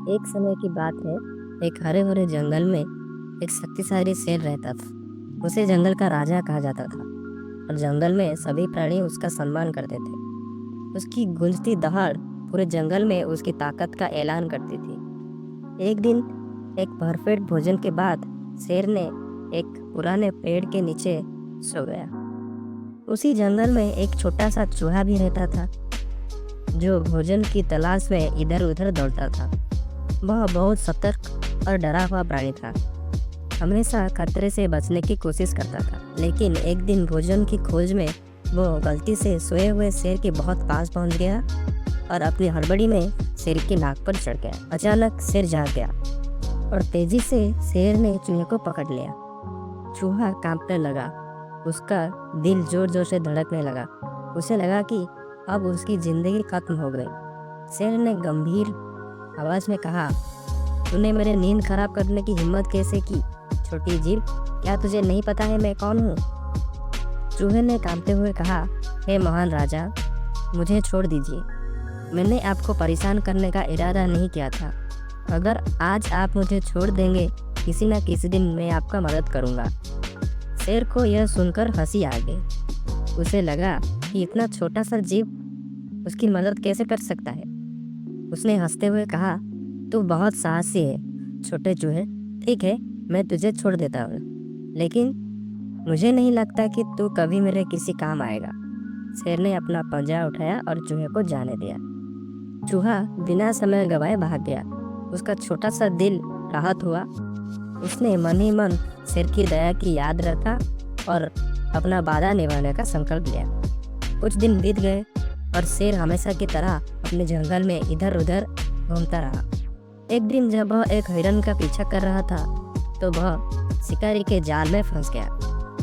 एक समय की बात है। एक हरे भरे जंगल में एक शक्तिशाली शेर रहता था। उसे जंगल का राजा कहा जाता था और जंगल में सभी प्राणी उसका सम्मान करते थे। उसकी गूंजती दहाड़ पूरे जंगल में उसकी ताकत का ऐलान करती थी। एक दिन एक भरपेट भोजन के बाद शेर ने एक पुराने पेड़ के नीचे सो गया। उसी जंगल में एक छोटा सा चूहा भी रहता था जो भोजन की तलाश में इधर उधर दौड़ता था। वह बहुत सतर्क और डरा हुआ प्राणी था, हमेशा खतरे से बचने की कोशिश करता था। लेकिन एक दिन भोजन की खोज में वो गलती से सोए हुए शेर के बहुत पास पहुंच गया और अपनी हड़बड़ी में शेर की नाक पर चढ़ गया। अचानक शेर जाग गया और तेजी से शेर ने चूहे को पकड़ लिया। चूहा कांपने लगा, उसका दिल जोर जोर से धड़कने लगा। उसे लगा कि अब उसकी जिंदगी खत्म हो गई। शेर ने गंभीर आवाज में कहा, तूने मेरे नींद खराब करने की हिम्मत कैसे की? छोटी जीव, क्या तुझे नहीं पता है मैं कौन हूँ? चूहे ने कांपते हुए कहा, हे महान राजा, मुझे छोड़ दीजिए। मैंने आपको परेशान करने का इरादा नहीं किया था। अगर आज आप मुझे छोड़ देंगे, किसी न किसी दिन मैं आपका मदद करूँगा। शेर को यह सुनकर हंसी आ गई। उसे लगा कि इतना छोटा सा जीव उसकी मदद कैसे कर सकता है। उसने हंसते हुए कहा, तू बहुत साहसी है छोटे चूहे। ठीक है, मैं तुझे छोड़ देता हूँ, लेकिन मुझे नहीं लगता कि तू कभी मेरे किसी काम आएगा। शेर ने अपना पंजा उठाया और चूहे को जाने दिया। चूहा बिना समय गवाए भाग गया। उसका छोटा सा दिल राहत हुआ। उसने मन ही मन शेर की दया की याद रखा और अपना वादा निभाने का संकल्प लिया। कुछ दिन बीत गए और शेर हमेशा की तरह अपने जंगल में इधर उधर घूमता रहा। एक दिन जब वह एक हिरन का पीछा कर रहा था तो वह शिकारी के जाल में फंस गया।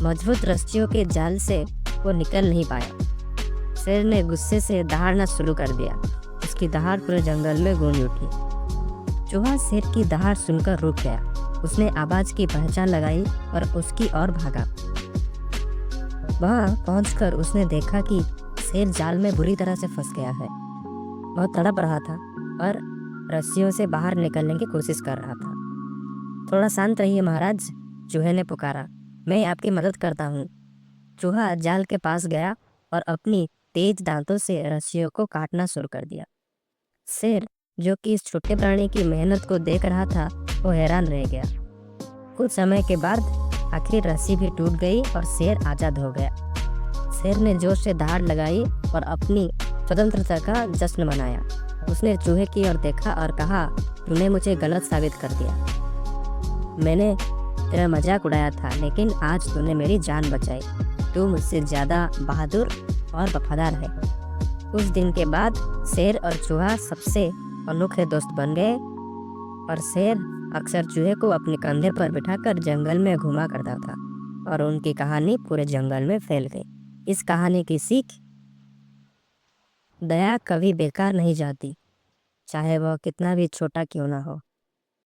मजबूत रस्सियों के जाल से वो निकल नहीं पाया। शेर ने गुस्से से दहाड़ना शुरू कर दिया। उसकी दहाड़ पूरे जंगल में गूंज उठी। चूहा शेर की दहाड़ सुनकर रुक गया। उसने आवाज की पहचान लगाई और उसकी ओर भागा। वहां पहुंचकर उसने देखा कि शेर जाल में बुरी तरह से फंस गया है। वह तड़प रहा था और रस्सियों से बाहर निकलने की कोशिश कर रहा था। थोड़ा शांत रहिए महाराज, चूहे ने पुकारा, मैं आपकी मदद करता हूँ। चूहा जाल के पास गया और अपनी तेज दांतों से रस्सियों को काटना शुरू कर दिया। शेर, जो कि इस छोटे प्राणी की मेहनत को देख रहा था, वो हैरान रह गया। कुछ समय के बाद आखिर रस्सी भी टूट गई और शेर आजाद हो गया। शेर ने जोर से दहाड़ लगाई और अपनी स्वतंत्रता का जश्न मनाया। उसने चूहे की ओर देखा और कहा, तूने मुझे गलत साबित कर दिया। मैंने तेरा मजाक उड़ाया था, लेकिन आज तूने मेरी जान बचाई। तू मुझसे ज़्यादा बहादुर और वफादार है। उस दिन के बाद शेर और चूहा सबसे अनोखे दोस्त बन गए और शेर अक्सर चूहे को अपने कंधे पर बिठाकर जंगल में घुमा करता था और उनकी कहानी पूरे जंगल में फैल गई। इस कहानी की सीख, दया कभी बेकार नहीं जाती, चाहे वह कितना भी छोटा क्यों ना हो।